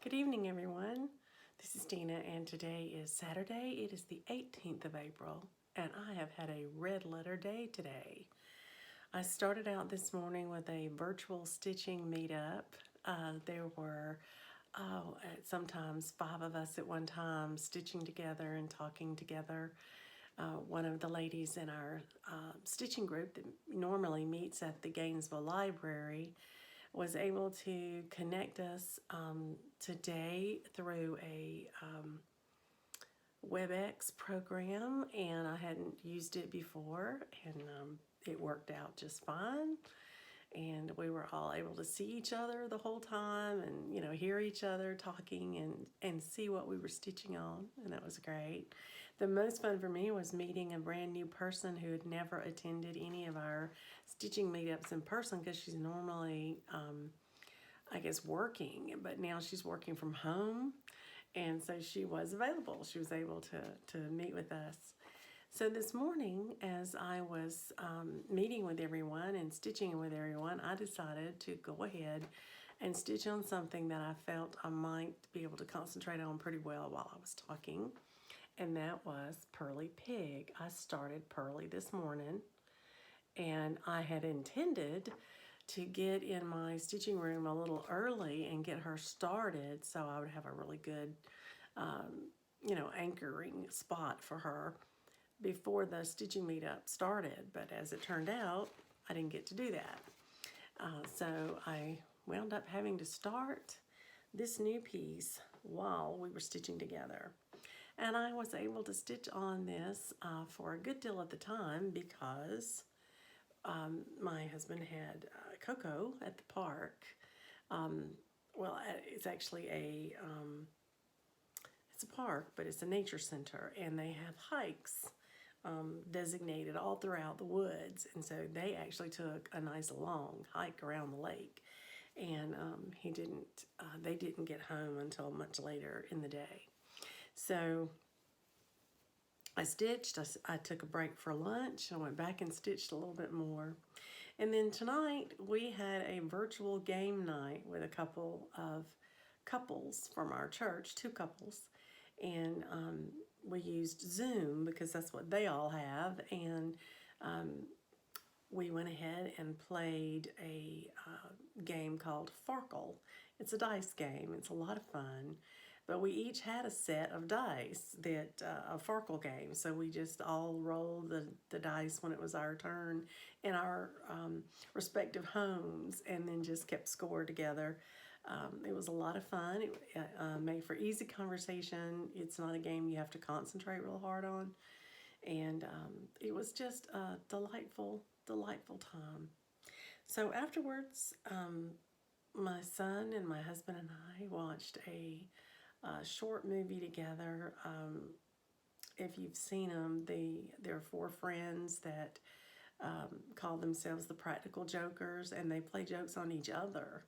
Good evening, everyone. This is Dina, and today is Saturday. It is the 18th of April, and I have had a red letter day today. I started out this morning with a virtual stitching meetup. There were sometimes 5 of us at one time stitching together and talking together. One of the ladies in our stitching group that normally meets at the Gainesville Library was able to connect us today through a WebEx program, and I hadn't used it before, and it worked out just fine. And we were all able to see each other the whole time, and hear each other talking and see what we were stitching on, and that was great. The most fun for me was meeting a brand new person who had never attended any of our stitching meetups in person because she's normally, I guess, working, but now she's working from home, and so she was available. She was able to meet with us. So this morning, as I was meeting with everyone and stitching with everyone, I decided to go ahead and stitch on something that I felt I might be able to concentrate on pretty well while I was talking, and that was Pearly Pig. I started Pearly this morning, and I had intended to get in my stitching room a little early and get her started so I would have a really good, anchoring spot for her before the stitching meetup started. But as it turned out, I didn't get to do that. So I wound up having to start this new piece while we were stitching together. And I was able to stitch on this for a good deal of the time because my husband had Coco at the park. It's actually it's a park, but it's a nature center, and they have hikes designated all throughout the woods. And so they actually took a nice long hike around the lake, and they didn't get home until much later in the day. So I stitched, I took a break for lunch, and I went back and stitched a little bit more. And then tonight we had a virtual game night with a couple of couples from our church, 2 couples, and we used Zoom because that's what they all have, and we went ahead and played a game called Farkle. It's a dice game. It's a lot of fun. But we each had a set of dice, a Farkle game. So we just all rolled the dice when it was our turn in our respective homes, and then just kept score together. It was a lot of fun. It made for easy conversation. It's not a game you have to concentrate real hard on. And it was just a delightful time. So afterwards, my son and my husband and I watched a short movie together. If you've seen them, there are 4 friends that call themselves the Practical Jokers, and they play jokes on each other.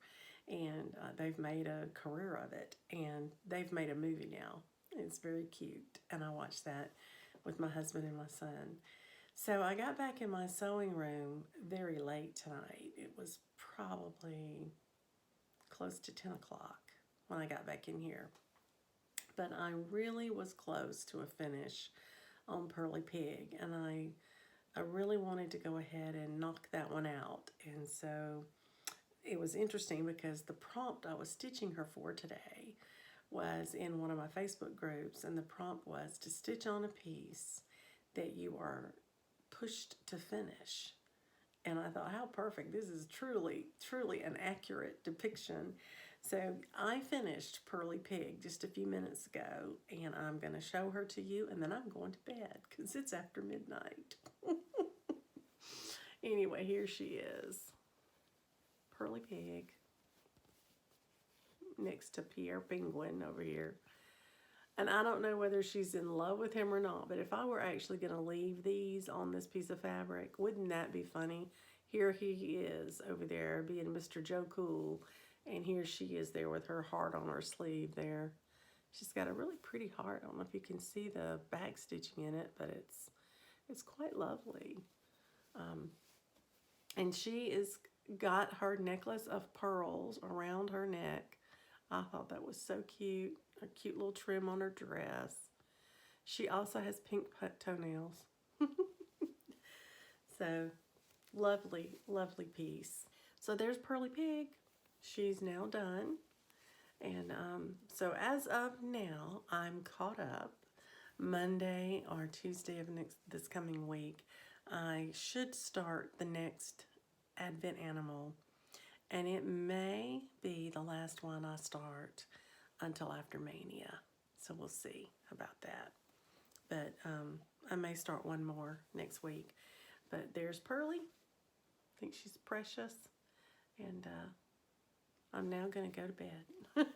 And they've made a career of it, and they've made a movie now. It's very cute, and I watched that with my husband and my son. So I got back in my sewing room very late tonight. It was probably close to 10 o'clock when I got back in here. But I really was close to a finish on Pearly Pig, and I really wanted to go ahead and knock that one out. And so it was interesting because the prompt I was stitching her for today was in one of my Facebook groups, and the prompt was to stitch on a piece that you are pushed to finish. And I thought, how perfect. This is truly an accurate depiction. So I finished Pearly Pig just a few minutes ago, and I'm going to show her to you, and then I'm going to bed because it's after midnight. Anyway, here she is. Pearly Pig next to Pierre Penguin over here. And I don't know whether she's in love with him or not, but if I were actually going to leave these on this piece of fabric, wouldn't that be funny? Here he is over there being Mr. Joe Cool, and here she is there with her heart on her sleeve there. She's got a really pretty heart. I don't know if you can see the back stitching in it, but it's quite lovely. And she is got her necklace of pearls around her neck. I thought that was so cute. A cute little trim on her dress. She also has pink toenails. So, lovely, lovely piece. So there's Pearly Pig. She's now done. And so as of now, I'm caught up. Monday or Tuesday of this coming week, I should start the next Advent animal. And it may be the last one I start until after Mania. So we'll see about that. But I may start one more next week. But there's Pearly. I think she's precious. And I'm now going to go to bed.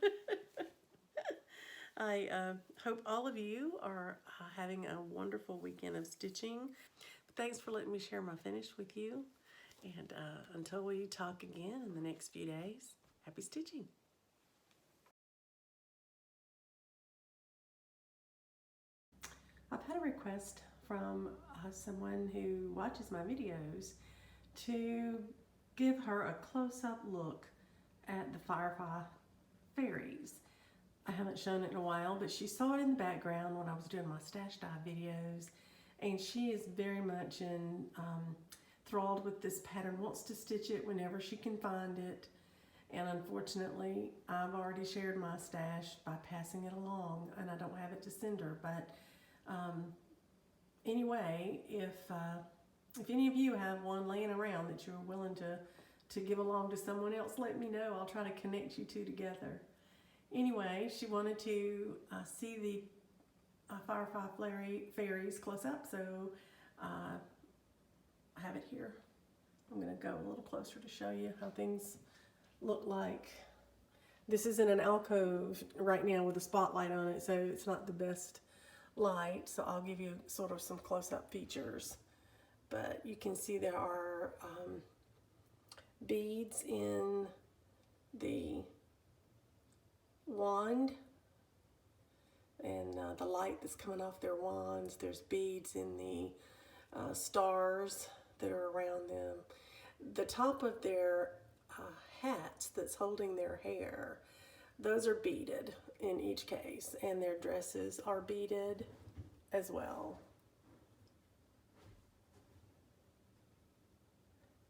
I hope all of you are having a wonderful weekend of stitching. Thanks for letting me share my finish with you. And until we talk again in the next few days, happy stitching. I've had a request from someone who watches my videos to give her a close-up look at the Firefly Faeries. I haven't shown it in a while, but she saw it in the background when I was doing my stash dive videos, and she is very much enthralled with this pattern, wants to stitch it whenever she can find it. And unfortunately, I've already shared my stash by passing it along, and I don't have it to send her. But anyway, if any of you have one laying around that you're willing to give along to someone else, let me know. I'll try to connect you two together. Anyway, she wanted to see the Firefly Faeries close up, so I have it here. I'm going to go a little closer to show you how things look like. This is in an alcove right now with a spotlight on it, so it's not the best light, so I'll give you sort of some close-up features. But you can see there are beads in the wand and the light that's coming off their wands. There's beads in the stars that are around them. The top of their hats that's holding their hair, those are beaded in each case, and their dresses are beaded as well.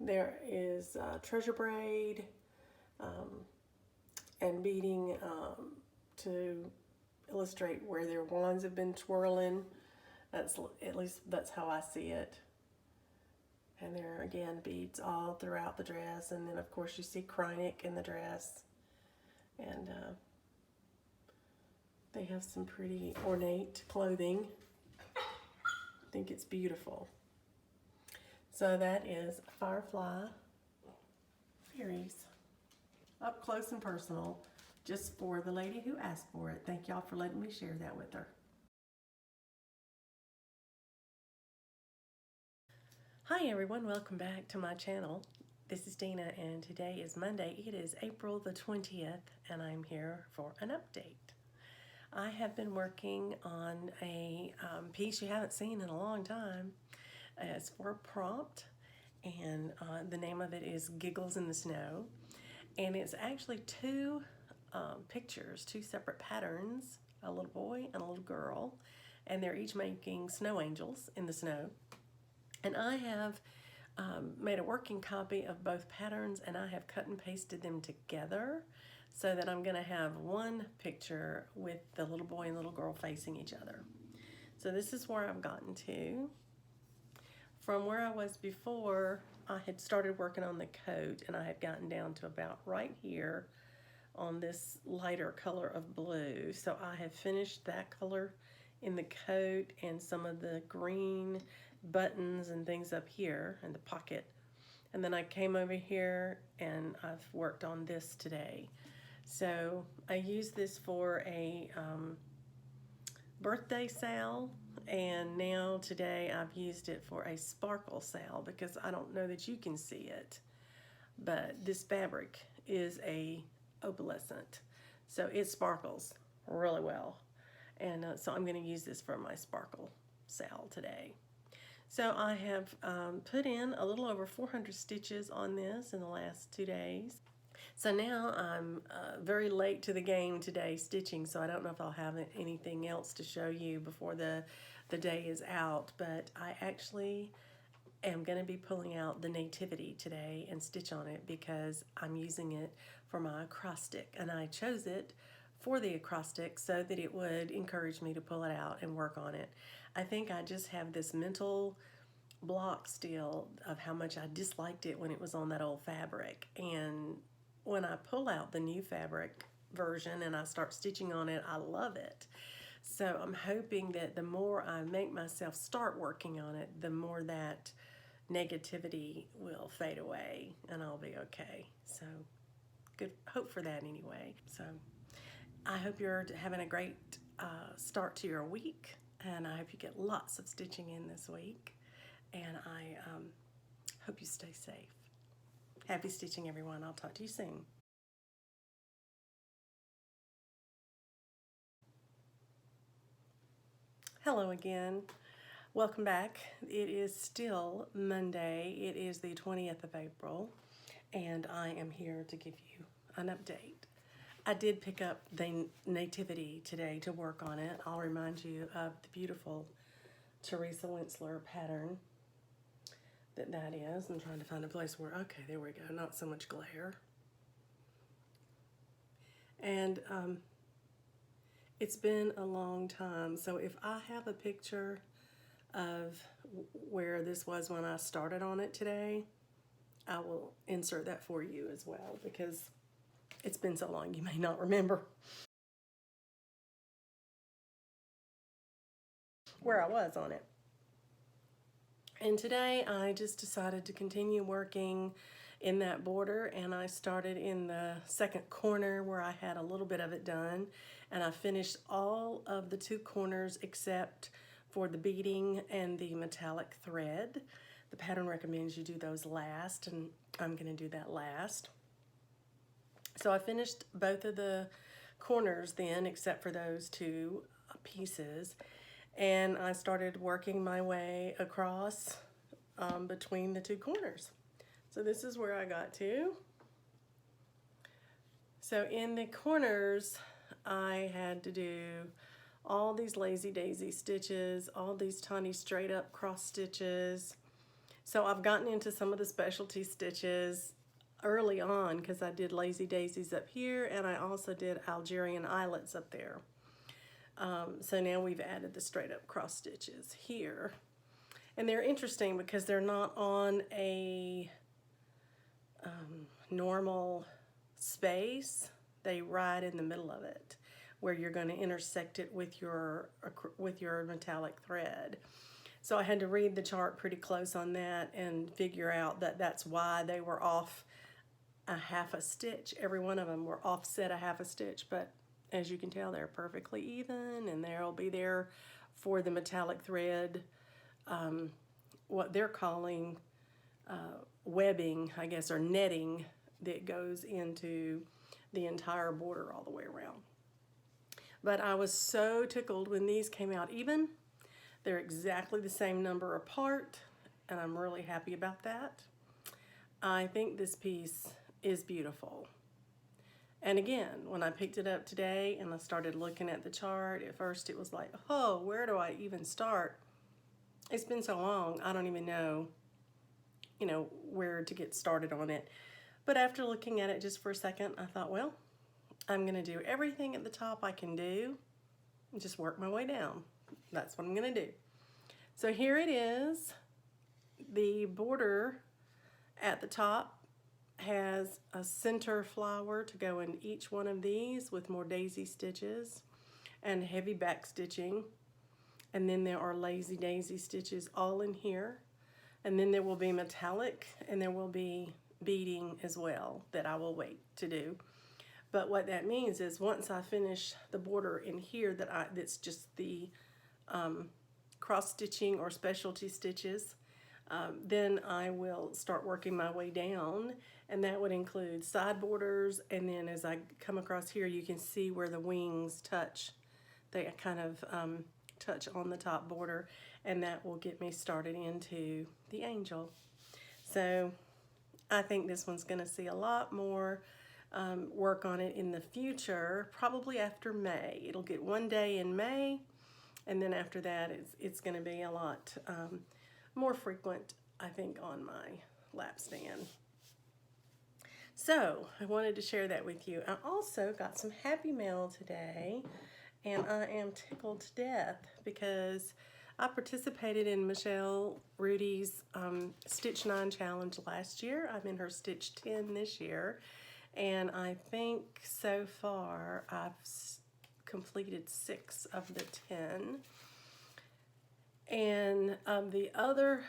There is treasure braid and beading to illustrate where their wands have been twirling. At least that's how I see it. And there are, again, beads all throughout the dress. And then, of course, you see Krynic in the dress. And they have some pretty ornate clothing. I think it's beautiful. So that is Firefly Faeries. Up close and personal, just for the lady who asked for it. Thank y'all for letting me share that with her. Hi everyone, welcome back to my channel. This is Dina, and today is Monday. It is April the 20th, and I'm here for an update. I have been working on a piece you haven't seen in a long time. It's for a prompt, and the name of it is Giggles in the Snow. And it's actually two pictures, two separate patterns, a little boy and a little girl, and they're each making snow angels in the snow. And I have made a working copy of both patterns, and I have cut and pasted them together so that I'm gonna have one picture with the little boy and little girl facing each other. So this is where I've gotten to. From where I was before, I had started working on the coat, and I had gotten down to about right here on this lighter color of blue. So I have finished that color in the coat and some of the green buttons and things up here in the pocket. And then I came over here and I've worked on this today. So I used this for a birthday sale, and now today I've used it for a sparkle sale because I don't know that you can see it, but this fabric is a opalescent, so it sparkles really well. And so I'm going to use this for my sparkle sale today. So I have put in a little over 400 stitches on this in the last 2 days. So now I'm very late to the game today stitching, so I don't know if I'll have anything else to show you before the day is out, but I actually am going to be pulling out the Nativity today and stitch on it because I'm using it for my acrostic, and I chose it for the acrostic so that it would encourage me to pull it out and work on it. I think I just have this mental block still of how much I disliked it when it was on that old fabric, and when I pull out the new fabric version and I start stitching on it, I love it. So I'm hoping that the more I make myself start working on it, the more that negativity will fade away and I'll be okay. So good hope for that anyway. So I hope you're having a great start to your week, and I hope you get lots of stitching in this week, and I hope you stay safe. Happy stitching, everyone. I'll talk to you soon. Hello again. Welcome back. It is still Monday. It is the 20th of April, and I am here to give you an update. I did pick up the Nativity today to work on it. I'll remind you of the beautiful Teresa Wentzler pattern that is. I'm trying to find a place where, okay, there we go, not so much glare. And it's been a long time, so if I have a picture of where this was when I started on it today, I will insert that for you as well, because it's been so long you may not remember where I was on it. And today I just decided to continue working in that border, and I started in the second corner where I had a little bit of it done, and I finished all of the two corners except for the beading and the metallic thread. The pattern recommends you do those last, and I'm going to do that last. So I finished both of the corners then, except for those two pieces, and I started working my way across between the two corners. So this is where I got to. So in the corners, I had to do all these lazy daisy stitches, all these tiny straight up cross stitches. So I've gotten into some of the specialty stitches early on because I did lazy daisies up here, and I also did Algerian eyelets up there. So now we've added the straight up cross stitches here. And they're interesting because they're not on a normal space. They ride in the middle of it where you're going to intersect it with your metallic thread. So I had to read the chart pretty close on that and figure out that that's why they were off a half a stitch. Every one of them were offset a half a stitch, but as you can tell, they're perfectly even, and they'll be there for the metallic thread, what they're calling webbing, I guess, or netting that goes into the entire border all the way around. But I was so tickled when these came out even. They're exactly the same number apart, and I'm really happy about that. I think this piece is beautiful. And again, when I picked it up today and I started looking at the chart, at first it was like, oh, where do I even start? It's been so long, I don't even know, where to get started on it. But after looking at it just for a second, I thought, well, I'm gonna do everything at the top I can do and just work my way down. That's what I'm gonna do. So here it is. The border at the top has a center flower to go in each one of these with more daisy stitches and heavy back stitching. And then there are lazy daisy stitches all in here. And then there will be metallic, and there will be beading as well that I will wait to do. But what that means is once I finish the border in here that's just the cross stitching or specialty stitches, then I will start working my way down, and that would include side borders, and then as I come across here you can see where the wings touch. They kind of touch on the top border, and that will get me started into the angel. So I think this one's going to see a lot more work on it in the future, probably after May. It'll get one day in May, and then after that, it's going to be a lot more frequent, I think, on my lap stand. So I wanted to share that with you. I also got some happy mail today, and I am tickled to death because I participated in Michelle Rudy's Stitch 9 challenge last year. I'm in her Stitch 10 this year, and I think so far I've completed 6 of the 10. And the other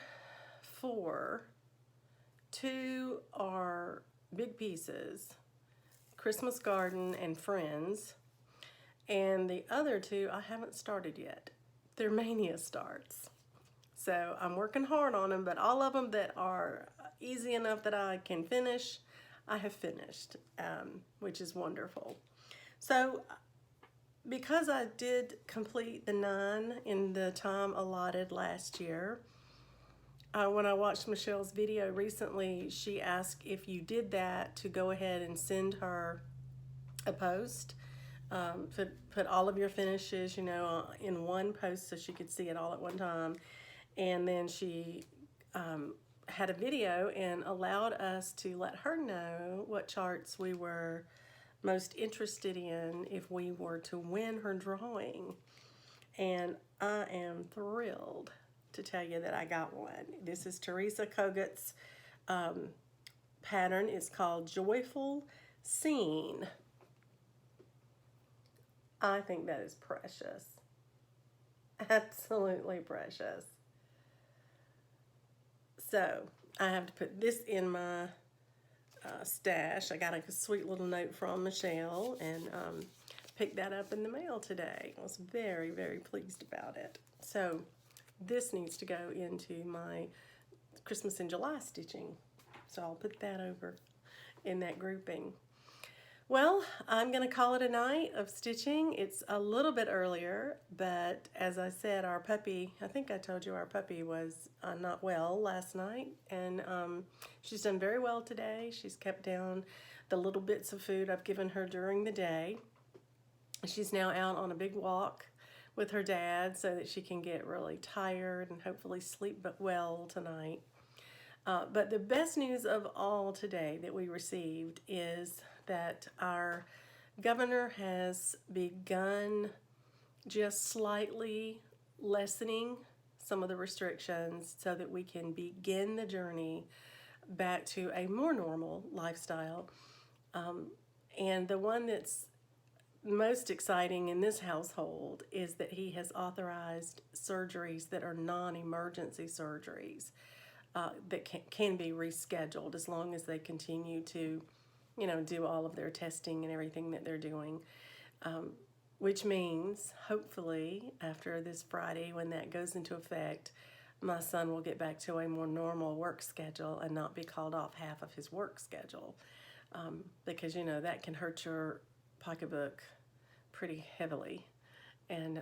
4, 2 are big pieces, Christmas Garden and Friends, and the other 2 I haven't started yet. They're Mania starts. So I'm working hard on them, but all of them that are easy enough that I can finish, I have finished, which is wonderful. So because I did complete the 9 in the time allotted last year, when I watched Michelle's video recently, she asked if you did that to go ahead and send her a post. Put all of your finishes, you know, in one post so she could see it all at one time. And then she had a video and allowed us to let her know what charts we were most interested in if we were to win her drawing. And I am thrilled to tell you that I got one. This is Teresa Kogut's pattern. It's called Joyful Scene. I think that is precious. Absolutely precious. So I have to put this in my stash. I got a sweet little note from Michelle and picked that up in the mail today. I was very, very pleased about it. So this needs to go into my Christmas in July stitching. So I'll put that over in that grouping. Well, I'm going to call it a night of stitching. It's a little bit earlier, but as I said, our puppy, I think I told you our puppy was not well last night, and she's done very well today. She's kept down the little bits of food I've given her during the day. She's now out on a big walk with her dad so that she can get really tired and hopefully sleep well tonight. But the best news of all today that we received is that our governor has begun just slightly lessening some of the restrictions so that we can begin the journey back to a more normal lifestyle. And the one that's most exciting in this household is that he has authorized surgeries that are non-emergency surgeries that can be rescheduled as long as they continue to, you know, do all of their testing and everything that they're doing, which means hopefully after this Friday when that goes into effect, my son will get back to a more normal work schedule and not be called off half of his work schedule, because, you know, that can hurt your pocketbook pretty heavily. And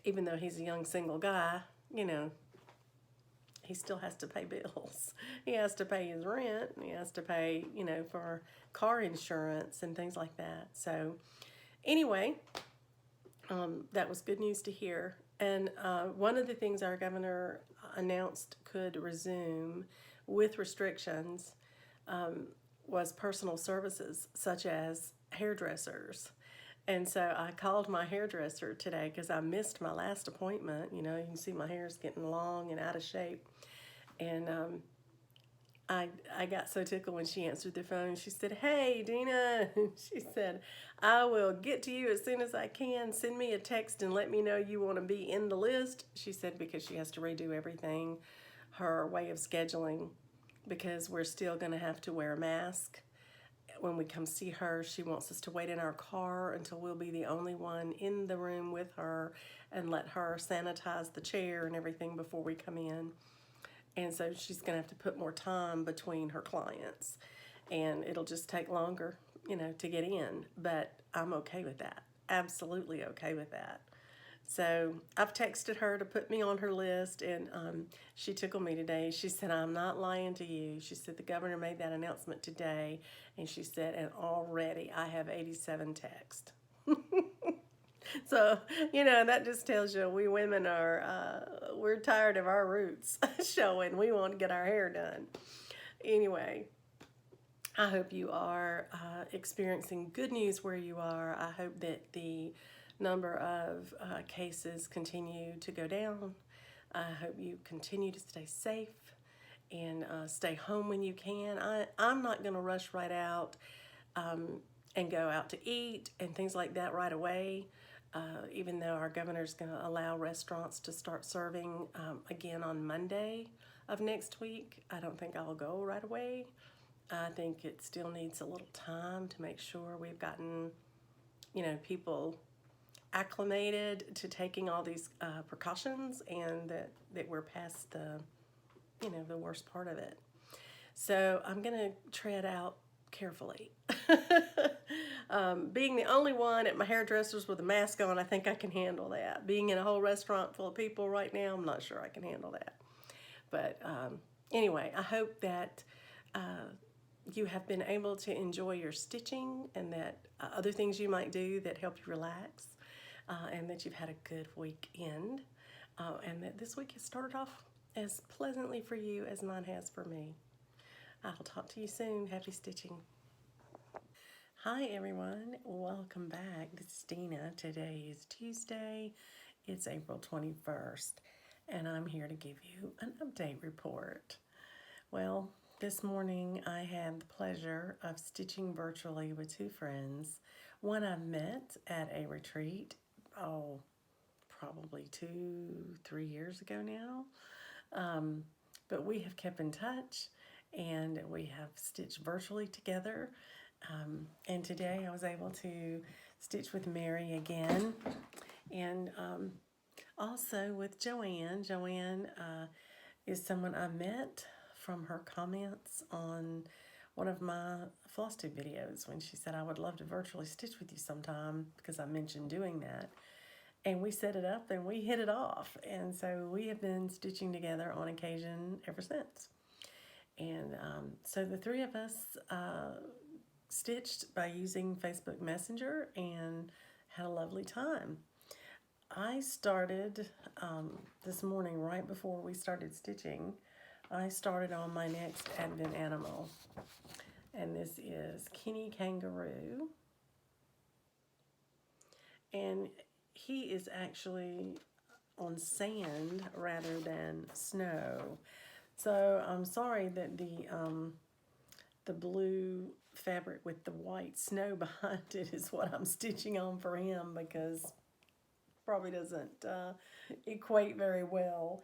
even though he's a young single guy, you know, he still has to pay bills. He has to pay his rent, and he has to pay, you know, for car insurance and things like that. So anyway, that was good news to hear. And one of the things our governor announced could resume with restrictions was personal services such as hairdressers. And so I called my hairdresser today because I missed my last appointment. You know, you can see my hair's getting long and out of shape. And I got so tickled when she answered the phone. She said, "Hey, Dina," she said, "I will get to you as soon as I can. Send me a text and let me know you want to be in the list." She said because she has to redo everything, her way of scheduling, because we're still going to have to wear a mask. When we come see her, she wants us to wait in our car until we'll be the only one in the room with her and let her sanitize the chair and everything before we come in. And so she's going to have to put more time between her clients, and it'll just take longer, you know, to get in. But I'm okay with that. Absolutely okay with that. So I've texted her to put me on her list, and she tickled me today. She said, I'm not lying to you. She said, the governor made that announcement today, and she said, and already I have 87 texts. So, that just tells you we women we're tired of our roots showing. We want to get our hair done. Anyway, I hope you are experiencing good news where you are. I hope that the number of cases continue to go down. I hope you continue to stay safe and stay home when you can. I'm not going to rush right out and go out to eat and things like that right away. Even though our governor's going to allow restaurants to start serving again on Monday of next week, I don't think I'll go right away. I think it still needs a little time to make sure we've gotten, people acclimated to taking all these precautions, and that we're past the worst part of it. So I'm going to tread out carefully. Being the only one at my hairdresser's with a mask on, I think I can handle that. Being in a whole restaurant full of people right now, I'm not sure I can handle that. But anyway, I hope that you have been able to enjoy your stitching, and that other things you might do that help you relax, and that you've had a good weekend, and that this week has started off as pleasantly for you as mine has for me. I'll talk to you soon. Happy stitching. Hi everyone, welcome back. This is Dina. Today is Tuesday. It's April 21st, and I'm here to give you an update report. Well, this morning I had the pleasure of stitching virtually with two friends. One I met at a retreat, probably 2-3 years ago now. But we have kept in touch, and we have stitched virtually together. And today I was able to stitch with Mary again, and also with Joanne. Joanne is someone I met from her comments on one of my floss tube videos, when she said I would love to virtually stitch with you sometime, because I mentioned doing that. And we set it up and we hit it off. And so we have been stitching together on occasion ever since. And so the three of us stitched by using Facebook Messenger and had a lovely time. I started this morning, right before we started stitching, I started on my next Advent animal. And this is Kenny Kangaroo. And he is actually on sand rather than snow. So I'm sorry that the blue fabric with the white snow behind it is what I'm stitching on for him, because probably doesn't equate very well.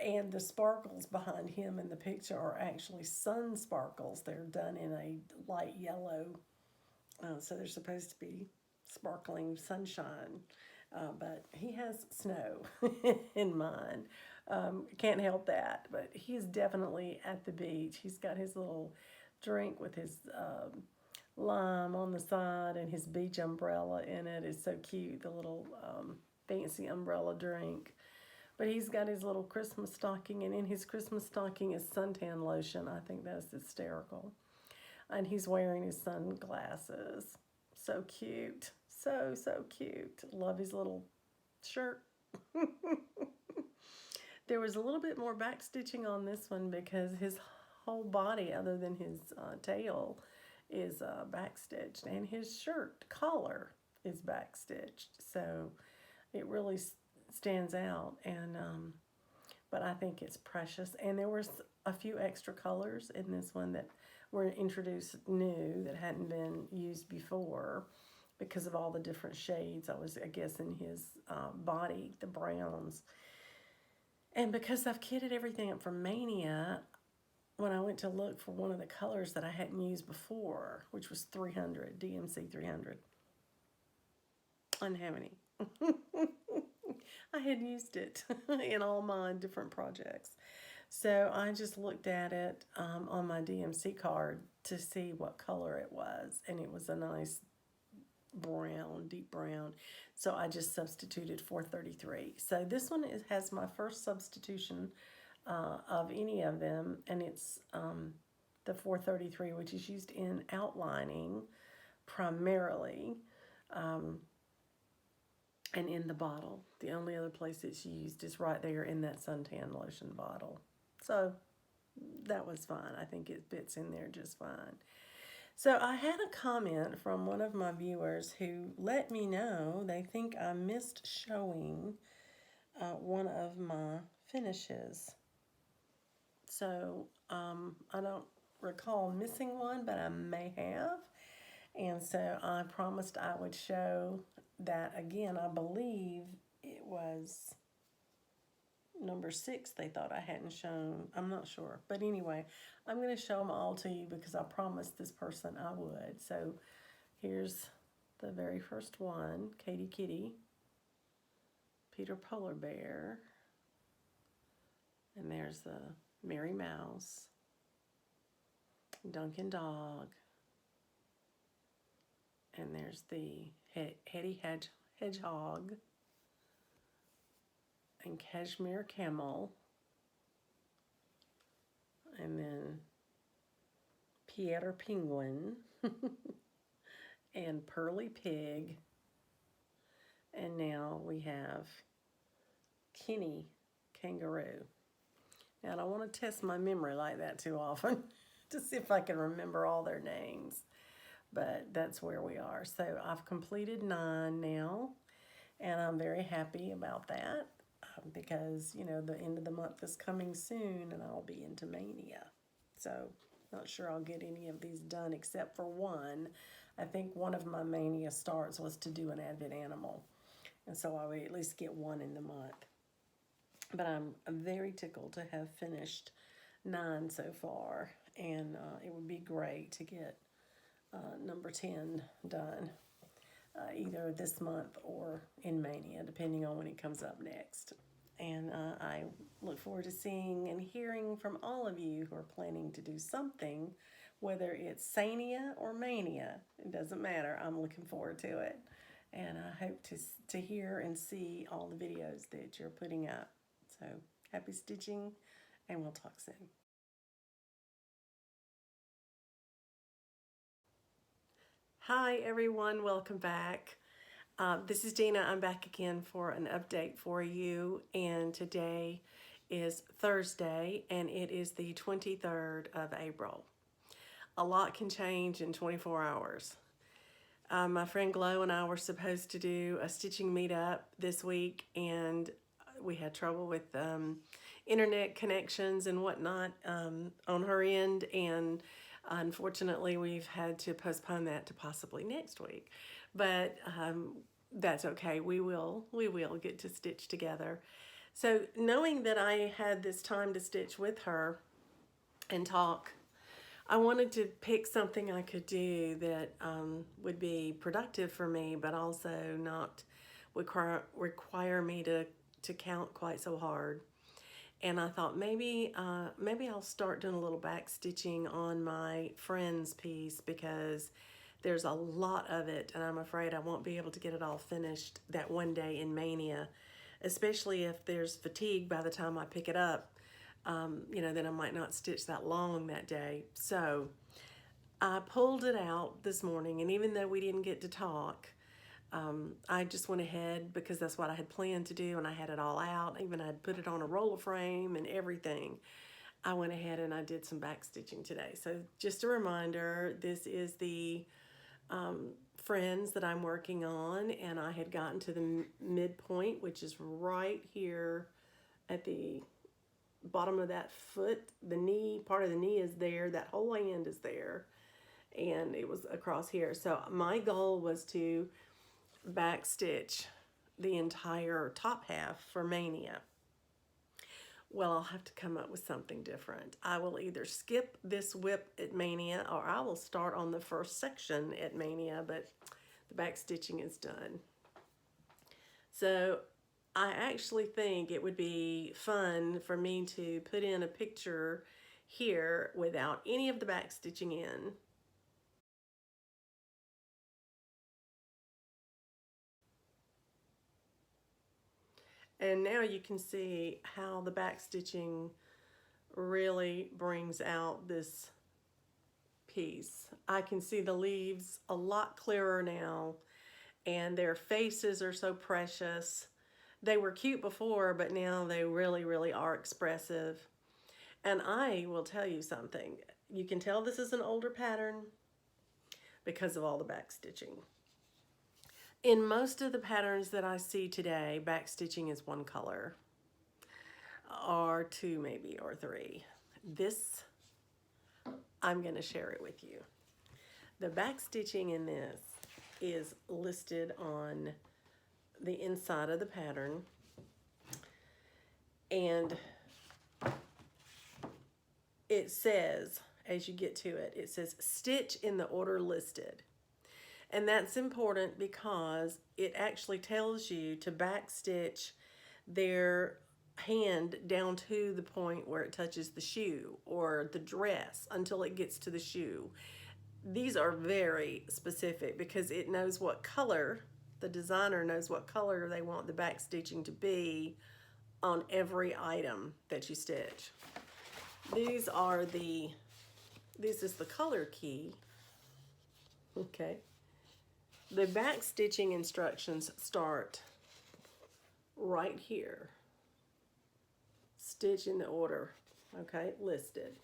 And the sparkles behind him in the picture are actually sun sparkles. They're done in a light yellow, so they're supposed to be sparkling sunshine. But he has snow in mine. Can't help that, but he's definitely at the beach. He's got his little drink with his lime on the side, and his beach umbrella in it is so cute, the little fancy umbrella drink. But he's got his little Christmas stocking, and in his Christmas stocking is suntan lotion. I think that's hysterical. And he's wearing his sunglasses. So cute. So cute. Love his little shirt. There was a little bit more back stitching on this one, because his whole body, other than his tail, is back stitched, and his shirt collar is back stitched. So it really stands out, and but I think it's precious. And there was a few extra colors in this one that were introduced new, that hadn't been used before, because of all the different shades I guess in his body, the browns. And because I've kitted everything up for Mania, when I went to look for one of the colors that I hadn't used before, which was 300, DMC 300, I didn't have any. I had used it in all my different projects. So I just looked at it on my DMC card to see what color it was. And it was a nice brown, deep brown. So I just substituted 433. So this one has my first substitution of any of them, and it's the 433, which is used in outlining primarily, and in the bottle. The only other place it's used is right there in that suntan lotion bottle. So that was fine. I think it fits in there just fine. So I had a comment from one of my viewers who let me know they think I missed showing one of my finishes. So I don't recall missing one, but I may have. And so I promised I would show that again. I believe it was number 6 they thought I hadn't shown. I'm not sure. But anyway, I'm going to show them all to you because I promised this person I would. So here's the very first one, Katie Kitty, Peter Polar Bear, and there's the Mary Mouse, Duncan Dog, and there's the Hetty Hedgehog, and Cashmere Camel, and then Pierre Penguin, and Pearly Pig, and now we have Kenny Kangaroo. Now I don't want to test my memory like that too often to see if I can remember all their names, but that's where we are. So I've completed 9 now, and I'm very happy about that. Because, you know, the end of the month is coming soon and I'll be into Mania. So, not sure I'll get any of these done except for one. I think one of my Mania starts was to do an Advent animal. And so I would at least get one in the month. But I'm very tickled to have finished 9 so far. And it would be great to get number 10 done. Either this month or in Mania, depending on when it comes up next. And I look forward to seeing and hearing from all of you who are planning to do something, whether it's Sania or Mania. It doesn't matter. I'm looking forward to it. And I hope to hear and see all the videos that you're putting up. So happy stitching, and we'll talk soon. Hi everyone, welcome back. This is Dina. I'm back again for an update for you, and today is Thursday and it is the 23rd of April. A lot can change in 24 hours. My friend Glow and I were supposed to do a stitching meetup this week, and we had trouble with internet connections and whatnot on her end, and unfortunately we've had to postpone that to possibly next week. But that's okay. We will get to stitch together. So knowing that I had this time to stitch with her and talk, I wanted to pick something I could do that would be productive for me, but also not require me to count quite so hard. And I thought maybe I'll start doing a little back stitching on my friend's piece, because there's a lot of it, and I'm afraid I won't be able to get it all finished that one day in Mania, especially if there's fatigue by the time I pick it up. You know, then I might not stitch that long that day. So I pulled it out this morning, and even though we didn't get to talk, I just went ahead because that's what I had planned to do, and I had it all out. Even I had put it on a roller frame and everything. I went ahead and I did some back stitching today. So just a reminder, this is the friends that I'm working on, and I had gotten to the midpoint, which is right here at the bottom of that foot. The knee, part of the knee is there, that whole hand is there, and it was across here. So my goal was to back stitch the entire top half for Mania. Well, I'll have to come up with something different. I will either skip this whip at Mania, or I will start on the first section at Mania, but the back stitching is done. So I actually think it would be fun for me to put in a picture here without any of the back stitching in. And now you can see how the back stitching really brings out this piece. I can see the leaves a lot clearer now, and their faces are so precious. They were cute before, but now they really, really are expressive. And I will tell you something. You can tell this is an older pattern because of all the back stitching. In most of the patterns that I see today, back stitching is one color, or two maybe, or three. This, I'm going to share it with you. The back stitching in this is listed on the inside of the pattern, and it says, as you get to it, it says stitch in the order listed. And that's important because it actually tells you to back stitch their hand down to the point where it touches the shoe or the dress until it gets to the shoe. These are very specific because it knows what color, the designer knows what color they want the back stitching to be on every item that you stitch. This is the color key. Okay. The back stitching instructions start right here. Stitch in the order, okay, listed.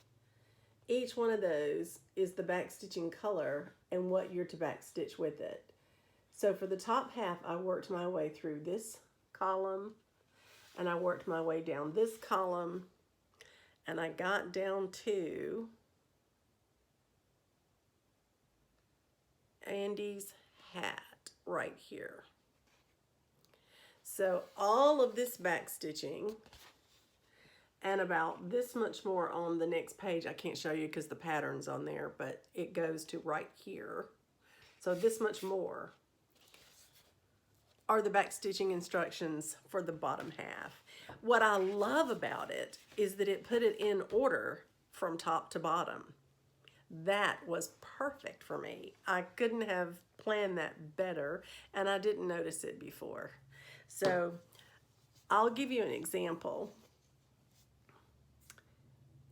Each one of those is the back stitching color and what you're to back stitch with it. So for the top half, I worked my way through this column, and I worked my way down this column, and I got down to Andy's hat right here. So all of this back stitching and about this much more on the next page, I can't show you because the pattern's on there, but it goes to right here. So this much more are the back stitching instructions for the bottom half. What I love about it is that it put it in order from top to bottom. That was perfect for me. I couldn't have planned that better, and I didn't notice it before. So I'll give you an example.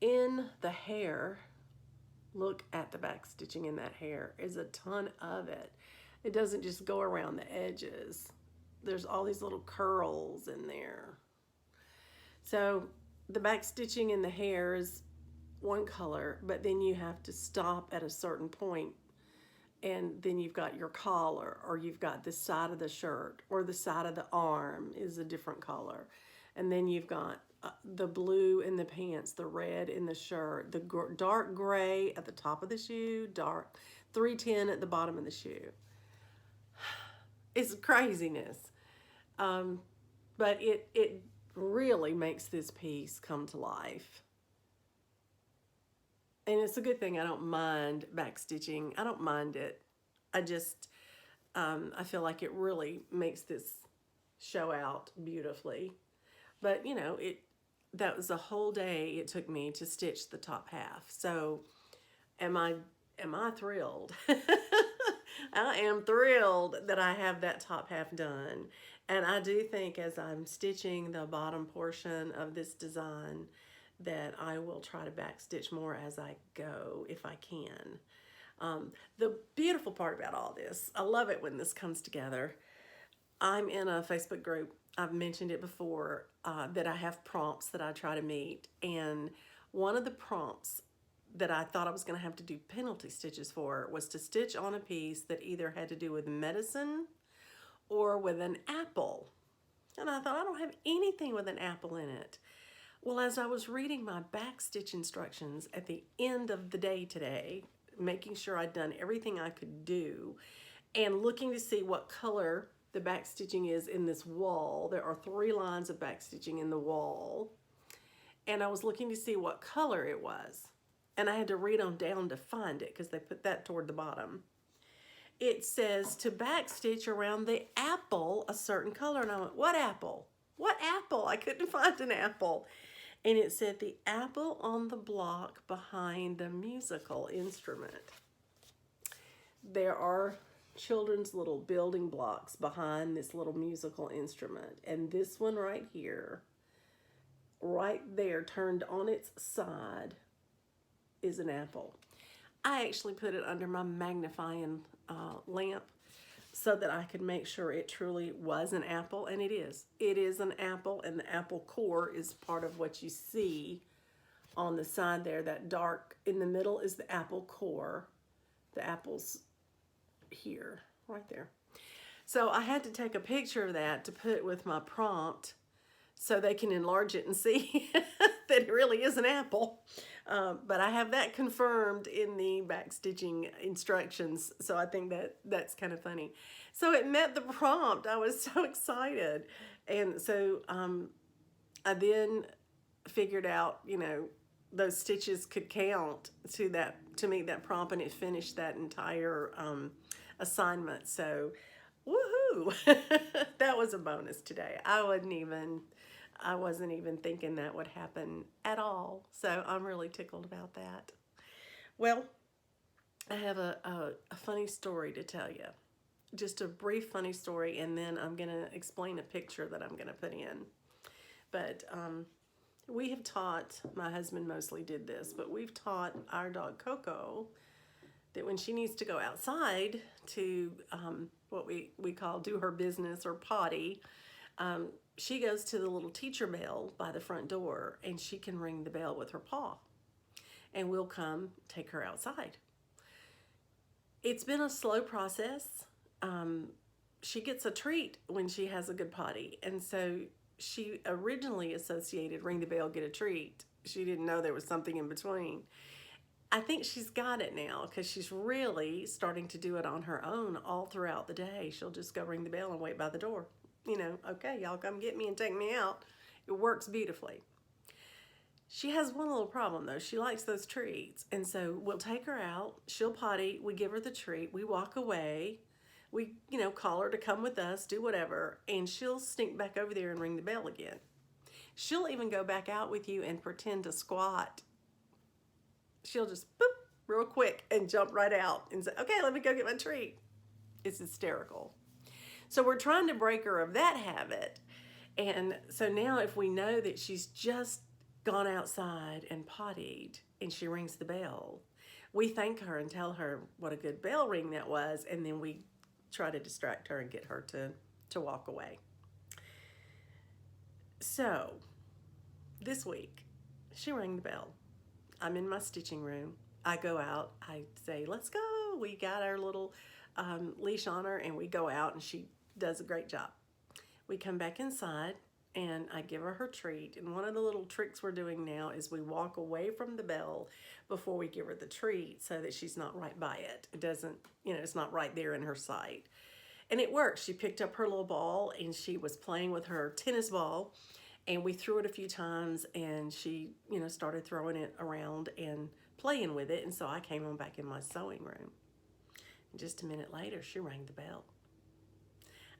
In the hair, look at the back stitching in that hair. There's a ton of it. It doesn't just go around the edges. There's all these little curls in there. So the back stitching in the hair is one color, but then you have to stop at a certain point, and then you've got your collar, or you've got the side of the shirt, or the side of the arm is a different color, and then you've got the blue in the pants, the red in the shirt, the dark gray at the top of the shoe, dark 310 at the bottom of the shoe. It's craziness, but it really makes this piece come to life. And it's a good thing I don't mind back stitching. I don't mind it. I just, I feel like it really makes this show out beautifully. But, you know, that was a whole day it took me to stitch the top half. So am I thrilled? I am thrilled that I have that top half done. And I do think as I'm stitching the bottom portion of this design that I will try to back stitch more as I go if I can. The beautiful part about all this, I love it when this comes together. I'm in a Facebook group, I've mentioned it before, that I have prompts that I try to meet. And one of the prompts that I thought I was going to have to do penalty stitches for was to stitch on a piece that either had to do with medicine or with an apple. And I thought, I don't have anything with an apple in it. Well, as I was reading my back stitch instructions at the end of the day today, making sure I'd done everything I could do, and looking to see what color the back stitching is in this wall. There are 3 lines of back stitching in the wall. And I was looking to see what color it was. And I had to read on down to find it because they put that toward the bottom. It says to back stitch around the apple a certain color. And I went, what apple? What apple? I couldn't find an apple. And it said the apple on the block behind the musical instrument. There are children's little building blocks behind this little musical instrument. And this one right here, right there, turned on its side, is an apple. I actually put it under my magnifying lamp so that I could make sure it truly was an apple, and it is. It is an apple, and the apple core is part of what you see on the side there. That dark in the middle is the apple core. The apple's here, right there. So I had to take a picture of that to put with my prompt so they can enlarge it and see that it really is an apple. But I have that confirmed in the backstitching instructions, so I think that's kind of funny. So it met the prompt. I was so excited. And so I then figured out, you know, those stitches could count to meet that prompt, and it finished that entire assignment. So woohoo! That was a bonus today. I wasn't even thinking that would happen at all. So I'm really tickled about that. Well, I have a funny story to tell you. Just a brief funny story, and then I'm going to explain a picture that I'm going to put in. But we have taught, my husband mostly did this, but we've taught our dog Coco that when she needs to go outside to what we call do her business or potty, she goes to the little teacher bell by the front door, and she can ring the bell with her paw, and we'll come take her outside. It's been a slow process. She gets a treat when she has a good potty, and so she originally associated ring the bell, get a treat. She didn't know there was something in between. I think she's got it now because she's really starting to do it on her own all throughout the day. She'll just go ring the bell and wait by the door. You know, okay, y'all come get me and take me out. It works beautifully. She has one little problem though. She likes those treats. And so we'll take her out, she'll potty, we give her the treat, we walk away, we, you know, call her to come with us, do whatever, and she'll sneak back over there and ring the bell again. She'll even go back out with you and pretend to squat. She'll just boop, real quick and jump right out and say, okay, let me go get my treat. It's hysterical. So we're trying to break her of that habit. And so now if we know that she's just gone outside and pottied and she rings the bell, we thank her and tell her what a good bell ring that was, and then we try to distract her and get her to walk away. So this week, she rang the bell. I'm in my stitching room. I go out, I say, let's go. We got our little leash on her, and we go out, and she does a great job. We come back inside, and I give her her treat. And one of the little tricks we're doing now is we walk away from the bell before we give her the treat so that she's not right by it. It doesn't, you know, it's not right there in her sight. And it works. She picked up her little ball, and she was playing with her tennis ball, and we threw it a few times, and she, you know, started throwing it around and playing with it. And so I came on back in my sewing room. And just a minute later, she rang the bell.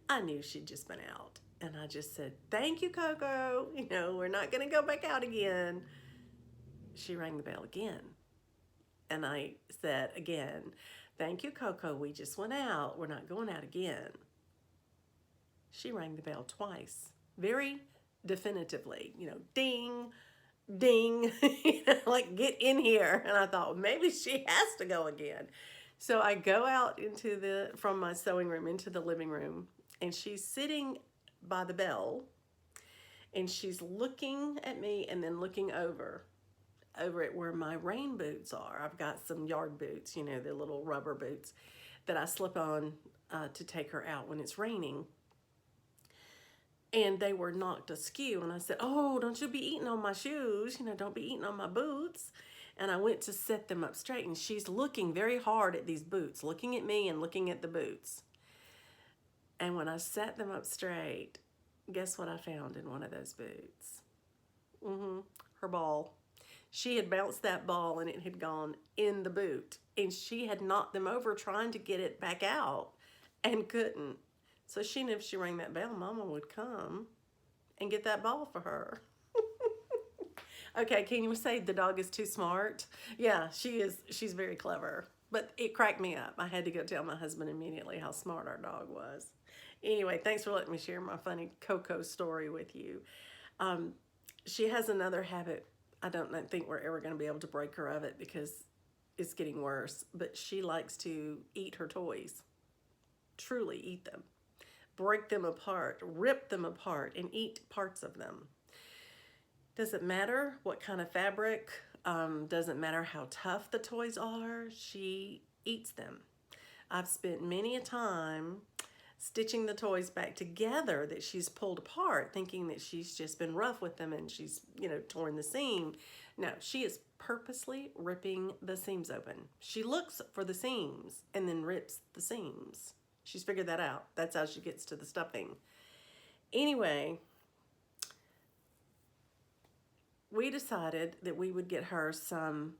I knew she'd just been out, and I just said, thank you, Coco. You know, we're not going to go back out again. She rang the bell again, and I said again, thank you, Coco. We just went out. We're not going out again. She rang the bell twice, very definitively, you know, ding, ding, you know, like get in here. And I thought, well, maybe she has to go again. So I go out from my sewing room into the living room, and she's sitting by the bell, and she's looking at me and then looking over at where my rain boots are. I've got some yard boots, you know, the little rubber boots that I slip on to take her out when it's raining. And they were knocked askew, and I said, oh, don't you be eating on my shoes, you know, don't be eating on my boots. And I went to set them up straight, and she's looking very hard at these boots, looking at me and looking at the boots. And when I set them up straight, guess what I found in one of those boots? Her ball. She had bounced that ball, and it had gone in the boot. And she had knocked them over trying to get it back out and couldn't. So she knew if she rang that bell, Mama would come and get that ball for her. Okay, can you say the dog is too smart? Yeah, she is. She's very clever. But it cracked me up. I had to go tell my husband immediately how smart our dog was. Anyway, thanks for letting me share my funny Coco story with you. She has another habit. I don't think we're ever going to be able to break her of it because it's getting worse. But she likes to eat her toys. Truly eat them. Break them apart, rip them apart, and eat parts of them. Doesn't matter what kind of fabric, doesn't matter how tough the toys are, she eats them. I've spent many a time stitching the toys back together that she's pulled apart, thinking that she's just been rough with them and she's, torn the seam. No, she is purposely ripping the seams open. She looks for the seams and then rips the seams. She's figured that out. That's how she gets to the stuffing. Anyway, we decided that we would get her some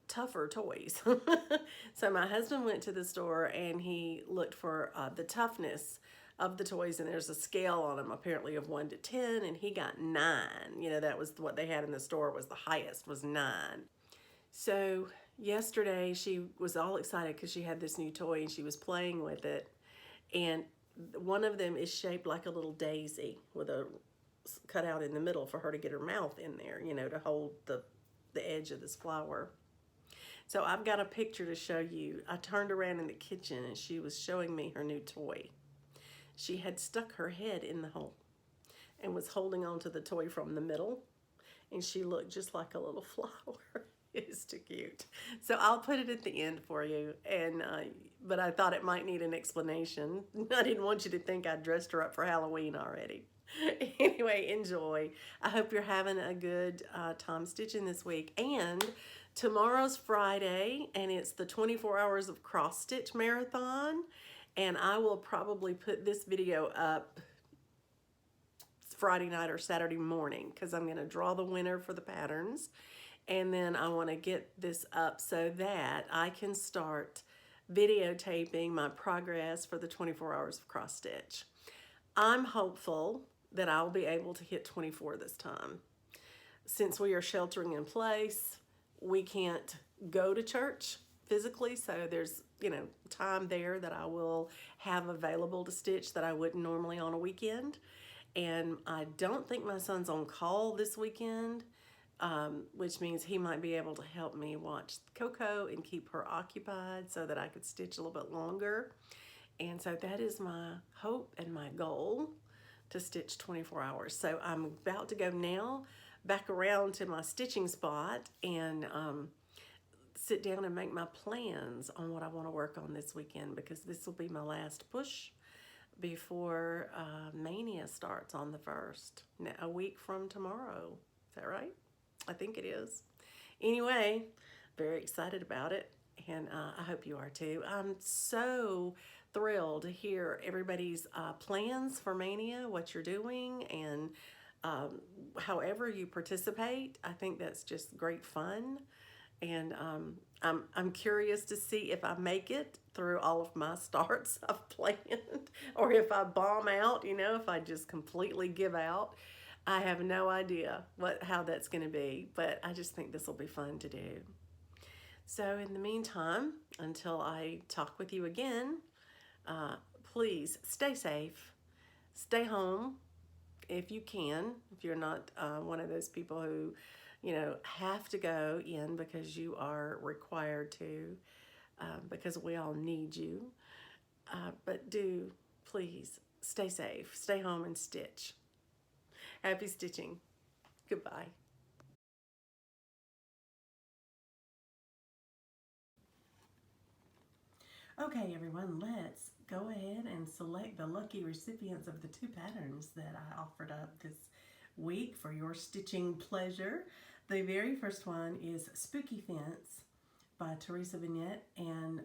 tougher toys. So my husband went to the store and he looked for the toughness of the toys, and there's a scale on them apparently of 1 to 10, and he got 9. That was what they had in the store, was the highest, was 9. So yesterday she was all excited because she had this new toy and she was playing with it, and one of them is shaped like a little daisy with a cut out in the middle for her to get her mouth in there, to hold the edge of this flower. So I've got a picture to show you. I turned around in the kitchen and she was showing me her new toy. She had stuck her head in the hole and was holding on to the toy from the middle, and she looked just like a little flower. It is too cute. So I'll put it at the end for you, and but I thought it might need an explanation. I didn't want you to think I dressed her up for Halloween already. Anyway, enjoy. I hope you're having a good time stitching this week. And tomorrow's Friday, and it's the 24 Hours of Cross Stitch Marathon. And I will probably put this video up Friday night or Saturday morning because I'm going to draw the winner for the patterns. And then I want to get this up so that I can start videotaping my progress for the 24 Hours of Cross Stitch. I'm hopeful that I'll be able to hit 24 this time. Since we are sheltering in place, we can't go to church physically, so there's, time there that I will have available to stitch that I wouldn't normally on a weekend. And I don't think my son's on call this weekend, which means he might be able to help me watch Coco and keep her occupied so that I could stitch a little bit longer. And so that is my hope and my goal, to stitch 24 hours. So I'm about to go now back around to my stitching spot and sit down and make my plans on what I want to work on this weekend, because this will be my last push before Mania starts on the 1st, a week from tomorrow. Is that right? I think it is. Anyway, very excited about it, and I hope you are too. I'm so thrilled to hear everybody's plans for Mania, what you're doing, and however you participate. I think that's just great fun. And I'm curious to see if I make it through all of my starts I've planned, or if I bomb out, if I just completely give out. I have no idea how that's going to be, but I just think this will be fun to do. So in the meantime, until I talk with you again, please stay safe, stay home if you can, if you're not one of those people who have to go in because you are required to, because we all need you. But do please stay safe, stay home and stitch. Happy stitching. Goodbye. Okay, everyone, let's go ahead and select the lucky recipients of the 2 patterns that I offered up this week for your stitching pleasure. The very first one is Spooky Fence by Teresa Vignette, and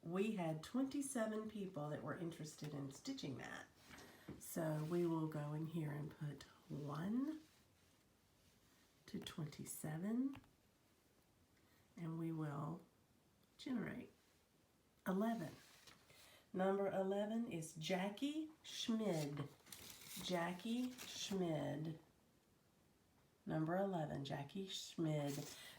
we had 27 people that were interested in stitching that. So we will go in here and put 1 to 27, and we will generate 11. Number 11 is Jackie Schmid. Jackie Schmid. Number 11, Jackie Schmid.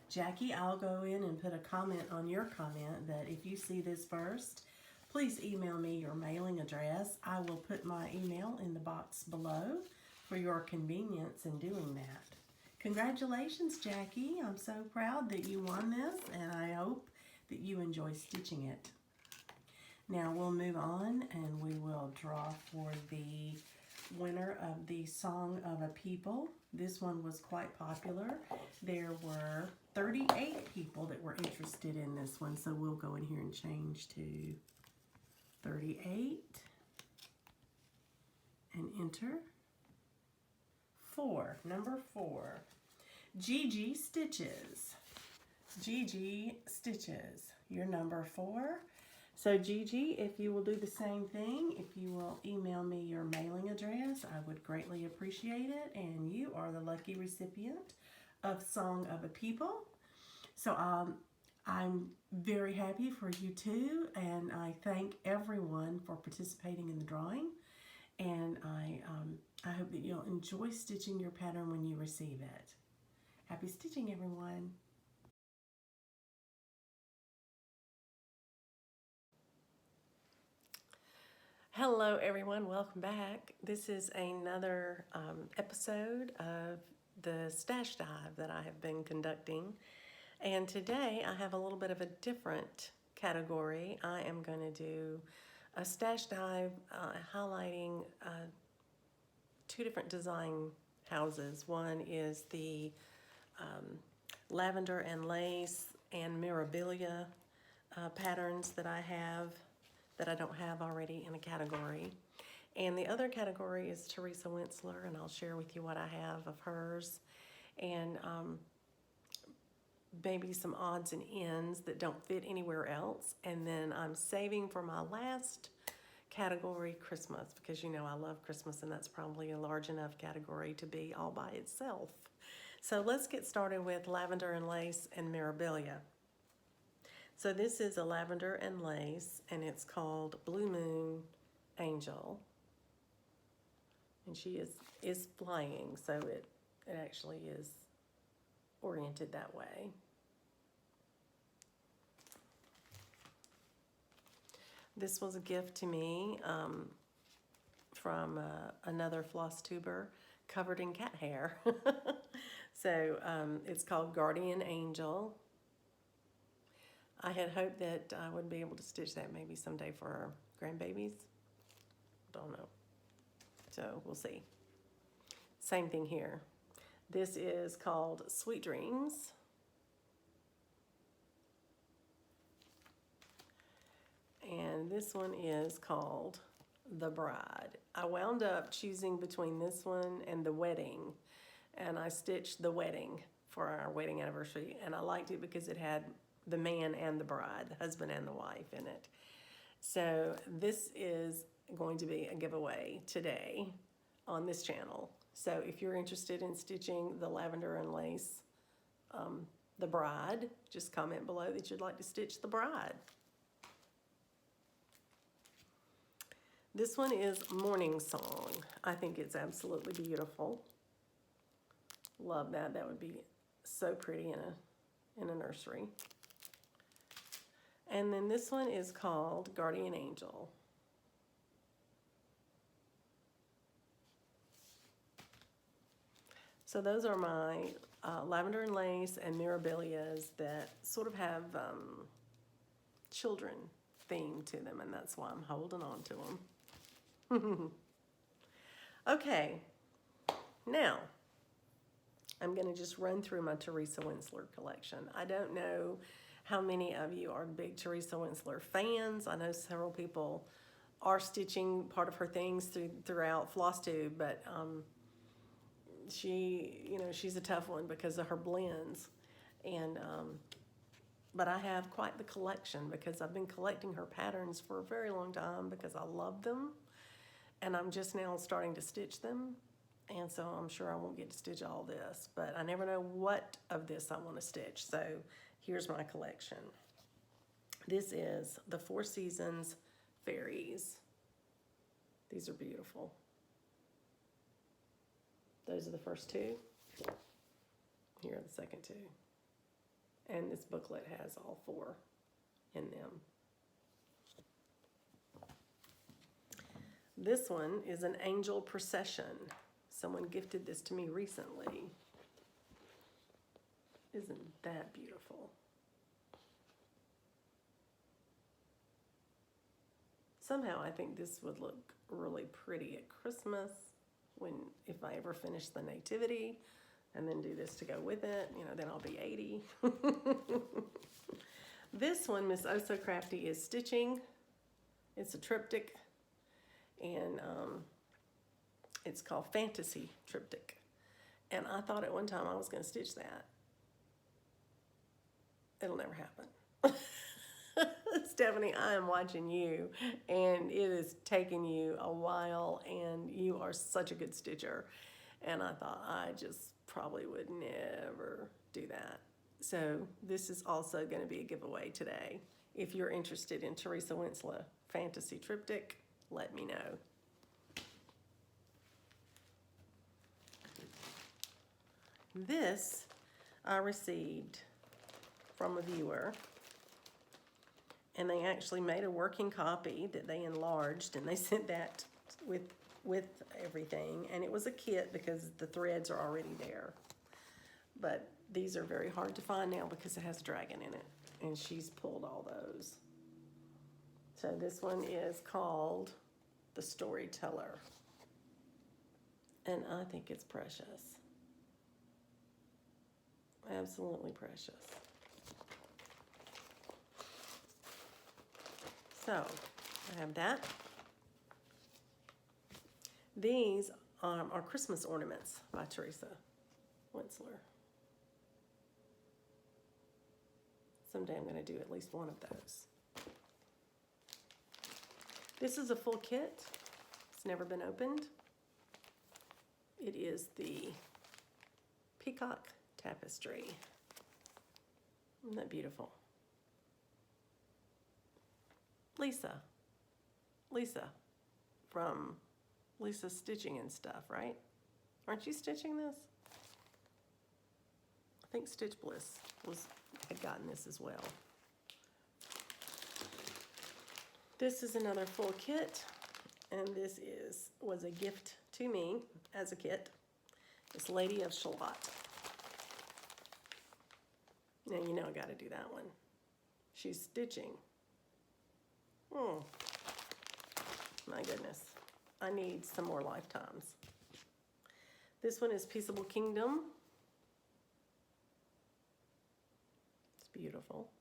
Jackie, I'll go in and put a comment on your comment that if you see this first, please email me your mailing address. I will put my email in the box below for your convenience in doing that. Congratulations, Jackie. I'm so proud that you won this, and I hope that you enjoy stitching it. Now we'll move on and we will draw for the winner of the Song of a People. This one was quite popular. There were 38 people that were interested in this one, so we'll go in here and change to 38 and enter 4, number 4. Gigi Stitches. Gigi Stitches, you're number 4. So Gigi, if you will do the same thing, if you will email me your mailing address, I would greatly appreciate it. And you are the lucky recipient of Song of a People. So I'm very happy for you too, and I thank everyone for participating in the drawing. And I hope that you'll enjoy stitching your pattern when you receive it. Happy stitching, everyone. Hello everyone, welcome back. This is another episode of the Stash Dive that I have been conducting. And today I have a little bit of a different category. I am going to do a Stash Dive highlighting 2 different design houses. One is the Lavender and Lace and Mirabilia patterns that I have that I don't have already in a category. And the other category is Teresa Wentzler, and I'll share with you what I have of hers. And maybe some odds and ends that don't fit anywhere else. And then I'm saving for my last category, Christmas, because you know I love Christmas, and that's probably a large enough category to be all by itself. So let's get started with Lavender and Lace and Mirabilia. So this is a Lavender and Lace, and it's called Blue Moon Angel. And she is flying, so it actually is oriented that way. This was a gift to me from another floss tuber covered in cat hair. So it's called Guardian Angel. I had hoped that I would be able to stitch that maybe someday for our grandbabies. Don't know. So we'll see. Same thing here. This is called Sweet Dreams. And this one is called The Bride. I wound up choosing between this one and The Wedding. And I stitched The Wedding for our wedding anniversary. And I liked it because it had the man and the bride, the husband and the wife in it. So this is going to be a giveaway today on this channel. So if you're interested in stitching the Lavender and Lace, the bride, just comment below that you'd like to stitch the bride. This one is Morning Song. I think it's absolutely beautiful. Love that. That would be so pretty in a nursery. And then this one is called Guardian Angel. So those are my Lavender and Lace and Mirabilias that sort of have children theme to them, and that's why I'm holding on to them. Okay, now I'm going to just run through my Teresa Wentzler collection. I don't know how many of you are big Teresa Wentzler fans. I know several people are stitching part of her things throughout FlossTube, but she's a tough one because of her blends. And but I have quite the collection because I've been collecting her patterns for a very long time because I love them, and I'm just now starting to stitch them. And so I'm sure I won't get to stitch all this, but I never know what of this I want to stitch. So here's my collection. This is the 4 Seasons Faeries. These are beautiful. Those are the first 2. Here are the second 2. And this booklet has all 4 in them. This one is an angel procession. Someone gifted this to me recently. Isn't that beautiful? Somehow I think this would look really pretty at Christmas if I ever finish the Nativity and then do this to go with it, then I'll be 80. This one, Miss Oh So Crafty, is stitching. It's a triptych, and it's called Fantasy Triptych. And I thought at one time I was going to stitch that. It'll never happen. Stephanie, I am watching you, and it is taking you a while, and you are such a good stitcher. And I thought I just probably would never do that. So this is also going to be a giveaway today. If you're interested in Teresa Wentzler Fantasy Triptych, let me know. This I received from a viewer, and they actually made a working copy that they enlarged, and they sent that with everything, and it was a kit because the threads are already there. But these are very hard to find now because it has a dragon in it, and she's pulled all those. So this one is called The Storyteller, and I think it's precious. Absolutely precious. So I have that. These are Christmas ornaments by Teresa Wentzler. Someday I'm going to do at least one of those. This is a full kit. It's never been opened. It is the Peacock Tapestry. Isn't that beautiful? Lisa from Lisa's Stitching and Stuff, right? Aren't you stitching this? I think Stitch Bliss had gotten this as well. This is another full kit, and this was a gift to me as a kit. It's Lady of Shalott. Now you know I got to do that one. She's stitching. My goodness. I need some more lifetimes. This one is Peaceable Kingdom. It's beautiful.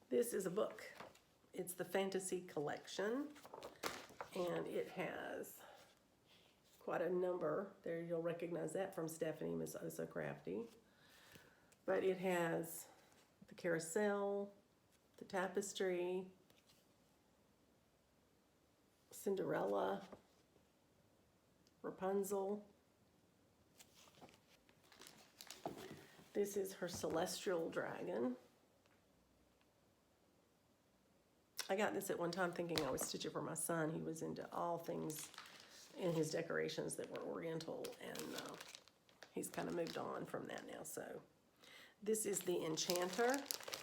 This is a book. It's the Fantasy Collection, and it has quite a number. There, you'll recognize that from Stephanie, Miss Oh So Crafty. But it has the carousel, the tapestry, Cinderella, Rapunzel. This is her celestial dragon. I got this at one time thinking I would stitch it for my son. He was into all things in his decorations that were oriental, and he's kind of moved on from that now. So this is the Enchanter.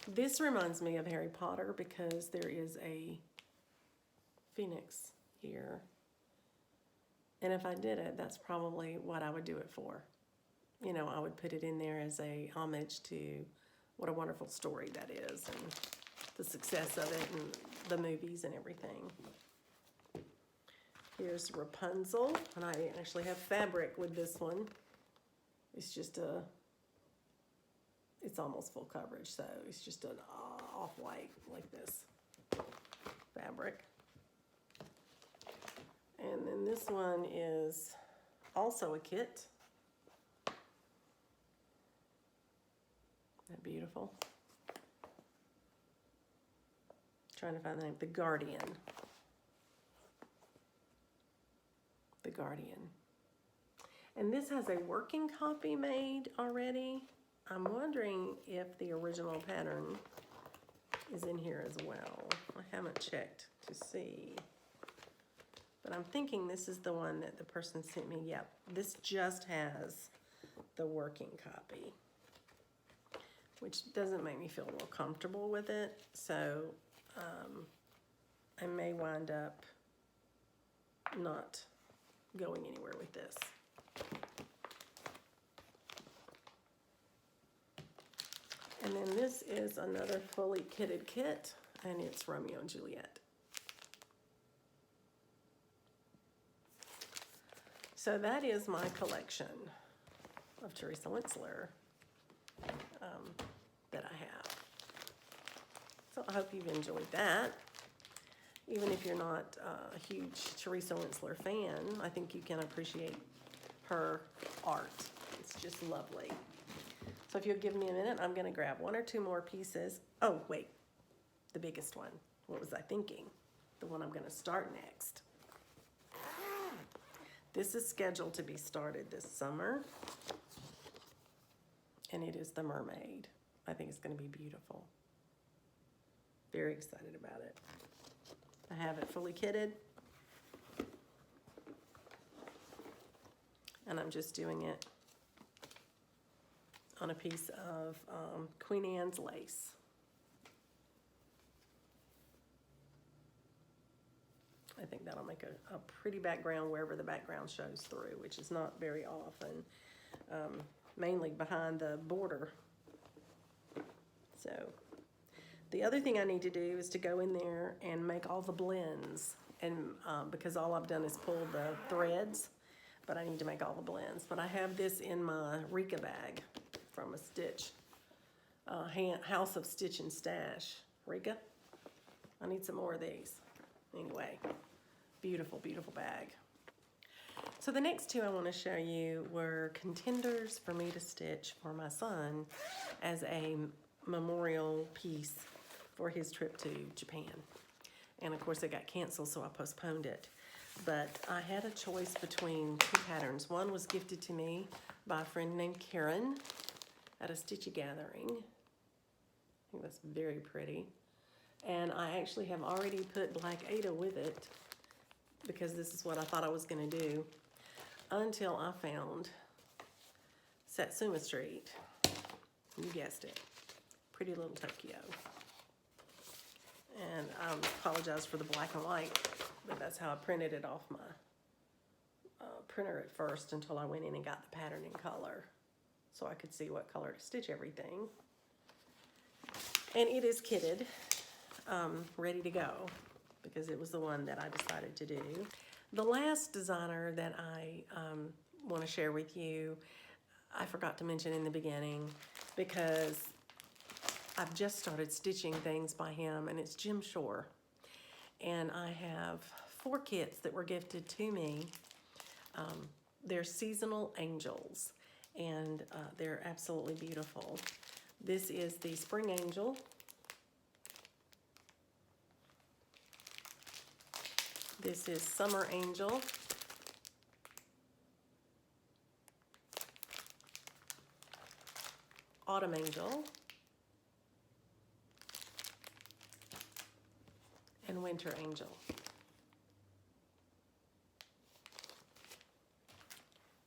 This reminds me of Harry Potter because there is a phoenix here. And if I did it, that's probably what I would do it for. You know, I would put it in there as a homage to what a wonderful story that is, and the success of it, and the movies and everything. Here's Rapunzel, and I actually have fabric with this one. It's just it's almost full coverage, so it's just an off-white like this fabric. And then this one is also a kit. Isn't that beautiful? Trying to find the name. The Guardian. The Guardian. And this has a working copy made already. I'm wondering if the original pattern is in here as well. I haven't checked to see. But I'm thinking this is the one that the person sent me. Yep, this just has the working copy, which doesn't make me feel real comfortable with it. So I may wind up not going anywhere with this. And then this is another fully kitted kit, and it's Romeo and Juliet. So that is my collection of Teresa Wentzler that I have. So I hope you've enjoyed that. Even if you're not a huge Teresa Wentzler fan, I think you can appreciate her art. It's just lovely. So if you'll give me a minute, I'm going to grab one or two more pieces. Oh, wait, the biggest one. What was I thinking? The one I'm going to start next. This is scheduled to be started this summer, and it is the Mermaid. I think it's going to be beautiful. Very excited about it. I have it fully kitted, and I'm just doing it on a piece of Queen Anne's lace. I think that'll make a pretty background wherever the background shows through, which is not very often, mainly behind the border. So the other thing I need to do is to go in there and make all the blends, and because all I've done is pull the threads, but I need to make all the blends. But I have this in my Rika bag from a Stitch, House of Stitch and Stash. Rika, I need some more of these. Anyway, beautiful, beautiful bag. So the next two I want to show you were contenders for me to stitch for my son as a memorial piece for his trip to Japan. And of course it got canceled, so I postponed it. But I had a choice between two patterns. One was gifted to me by a friend named Karen at a Stitchy Gathering. I think that's very pretty. And I actually have already put Black Ada with it because this is what I thought I was going to do until I found Satsuma Street. You guessed it. Pretty Little Tokyo. And I apologize for the black and white, but that's how I printed it off my printer at first until I went in and got the pattern in color so I could see what color to stitch everything. And it is kitted, ready to go, because it was the one that I decided to do. The last designer that I want to share with you, I forgot to mention in the beginning because I've just started stitching things by him, and it's Jim Shore. And I have 4 kits that were gifted to me. They're seasonal angels, and they're absolutely beautiful. This is the Spring Angel. This is Summer Angel. Autumn Angel. And Winter Angel.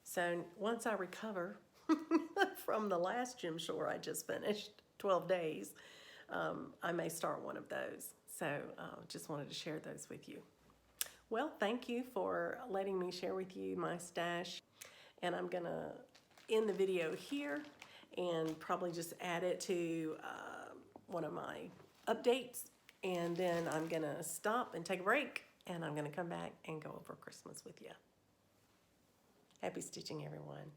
So once I recover from the last Jim Shore I just finished, 12 days, I may start one of those. So just wanted to share those with you. Well, thank you for letting me share with you my stash. And I'm going to end the video here and probably just add it to one of my updates. And then I'm going to stop and take a break, and I'm going to come back and go over Christmas with you. Happy stitching, everyone.